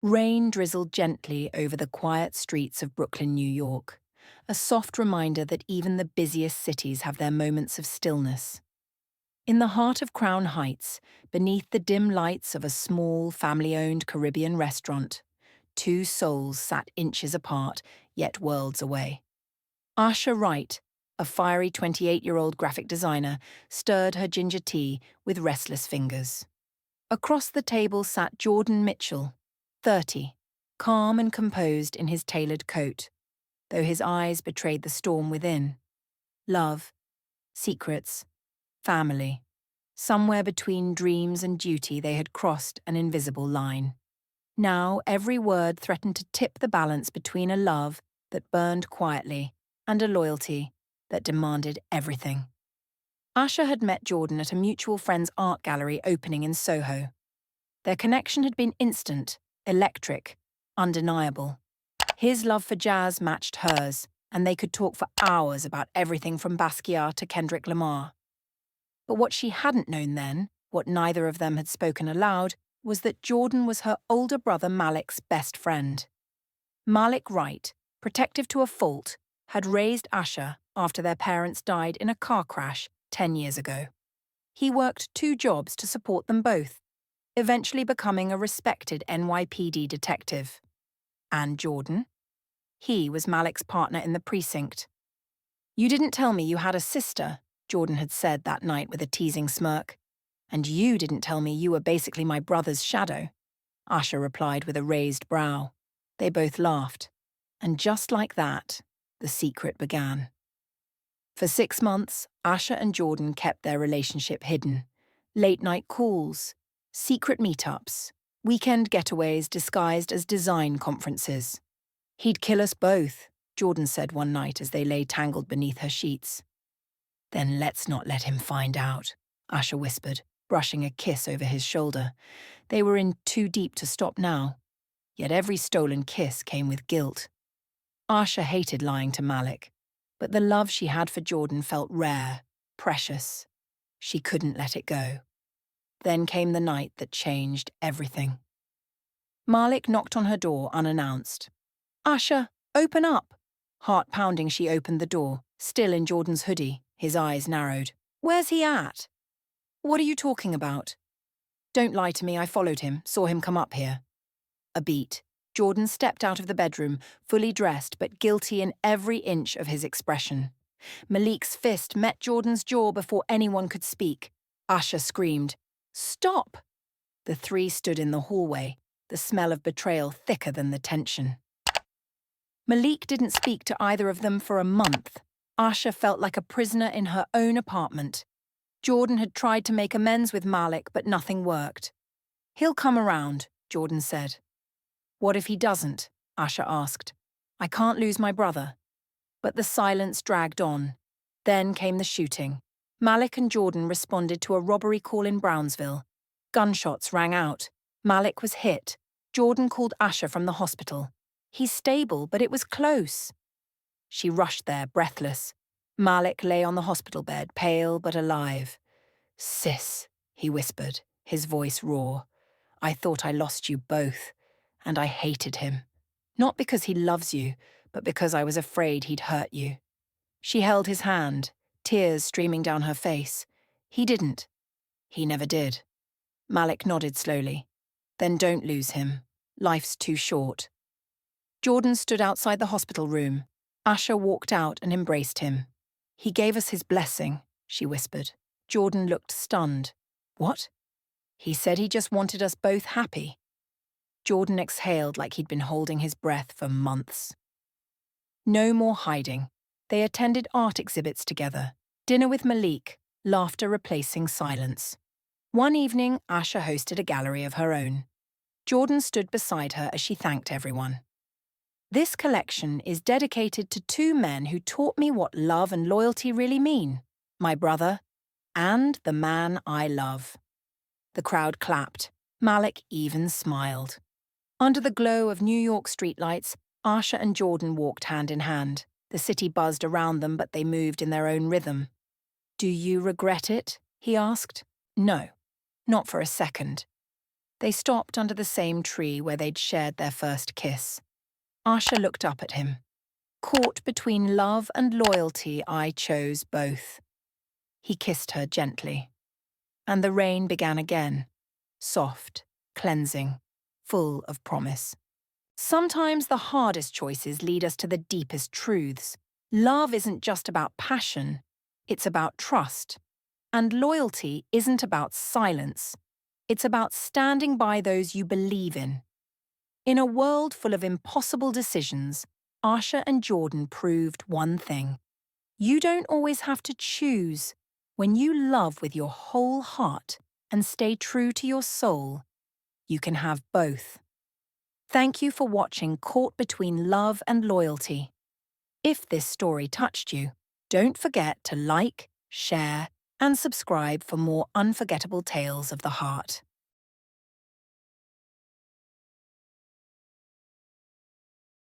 Rain drizzled gently over the quiet streets of Brooklyn, New York, a soft reminder that even the busiest cities have their moments of stillness. In the heart of Crown Heights, beneath the dim lights of a small, family-owned Caribbean restaurant, two souls sat inches apart, yet worlds away. Asha Wright, a fiery 28-year-old graphic designer, stirred her ginger tea with restless fingers. Across the table sat Jordan Mitchell, 30, calm and composed in his tailored coat, though his eyes betrayed the storm within. Love, secrets, family. Somewhere between dreams and duty they had crossed an invisible line. Now every word threatened to tip the balance between a love that burned quietly and a loyalty that demanded everything. Asha had met Jordan at a mutual friend's art gallery opening in Soho. Their connection had been instant, electric, undeniable. His love for jazz matched hers, and they could talk for hours about everything from Basquiat to Kendrick Lamar. But what she hadn't known then, what neither of them had spoken aloud, was that Jordan was her older brother Malik's best friend. Malik Wright, protective to a fault, had raised Asha after their parents died in a car crash 10 years ago. He worked 2 jobs to support them both, eventually becoming a respected NYPD detective. And Jordan? He was Malik's partner in the precinct. "You didn't tell me you had a sister," Jordan had said that night with a teasing smirk. "And you didn't tell me you were basically my brother's shadow," Asha replied with a raised brow. They both laughed. And just like that, the secret began. For 6 months, Asha and Jordan kept their relationship hidden. Late-night calls, secret meetups, weekend getaways disguised as design conferences. "He'd kill us both," Jordan said one night as they lay tangled beneath her sheets. "Then let's not let him find out," Asha whispered, brushing a kiss over his shoulder. They were in too deep to stop now, yet every stolen kiss came with guilt. Asha hated lying to Malik, but the love she had for Jordan felt rare, precious. She couldn't let it go. Then came the night that changed everything. Malik knocked on her door unannounced. "Asha, open up!" Heart pounding, she opened the door, still in Jordan's hoodie, his eyes narrowed. "Where's he at?" "What are you talking about?" "Don't lie to me, I followed him, saw him come up here." A beat. Jordan stepped out of the bedroom, fully dressed but guilty in every inch of his expression. Malik's fist met Jordan's jaw before anyone could speak. Asha screamed, "Stop!" The 3 stood in the hallway, the smell of betrayal thicker than the tension. Malik didn't speak to either of them for a month. Asha felt like a prisoner in her own apartment. Jordan had tried to make amends with Malik, but nothing worked. "He'll come around," Jordan said. "What if he doesn't?" Asha asked. "I can't lose my brother." But the silence dragged on. Then came the shooting. Malik and Jordan responded to a robbery call in Brownsville. Gunshots rang out. Malik was hit. Jordan called Asha from the hospital. "He's stable, but it was close." She rushed there, breathless. Malik lay on the hospital bed, pale but alive. "Sis," he whispered, his voice raw. "I thought I lost you both. And I hated him. Not because he loves you, but because I was afraid he'd hurt you." She held his hand, tears streaming down her face. "He didn't. He never did." Malik nodded slowly. "Then don't lose him. Life's too short." Jordan stood outside the hospital room. Asha walked out and embraced him. "He gave us his blessing," she whispered. Jordan looked stunned. "What?" "He said he just wanted us both happy." Jordan exhaled like he'd been holding his breath for months. No more hiding. They attended art exhibits together, dinner with Malik, laughter replacing silence. One evening, Asha hosted a gallery of her own. Jordan stood beside her as she thanked everyone. "This collection is dedicated to 2 men who taught me what love and loyalty really mean, my brother and the man I love." The crowd clapped. Malik even smiled. Under the glow of New York streetlights, Asha and Jordan walked hand in hand. The city buzzed around them, but they moved in their own rhythm. "Do you regret it?" he asked. "No, not for a second." They stopped under the same tree where they'd shared their first kiss. Asha looked up at him. Caught between love and loyalty, I chose both. He kissed her gently. And the rain began again, soft, cleansing, full of promise. Sometimes the hardest choices lead us to the deepest truths. Love isn't just about passion, it's about trust. And loyalty isn't about silence, it's about standing by those you believe in. In a world full of impossible decisions, Asha and Jordan proved one thing. You don't always have to choose. When you love with your whole heart and stay true to your soul, you can have both. Thank you for watching Caught Between Love and Loyalty. If this story touched you, don't forget to like, share, and subscribe for more unforgettable tales of the heart.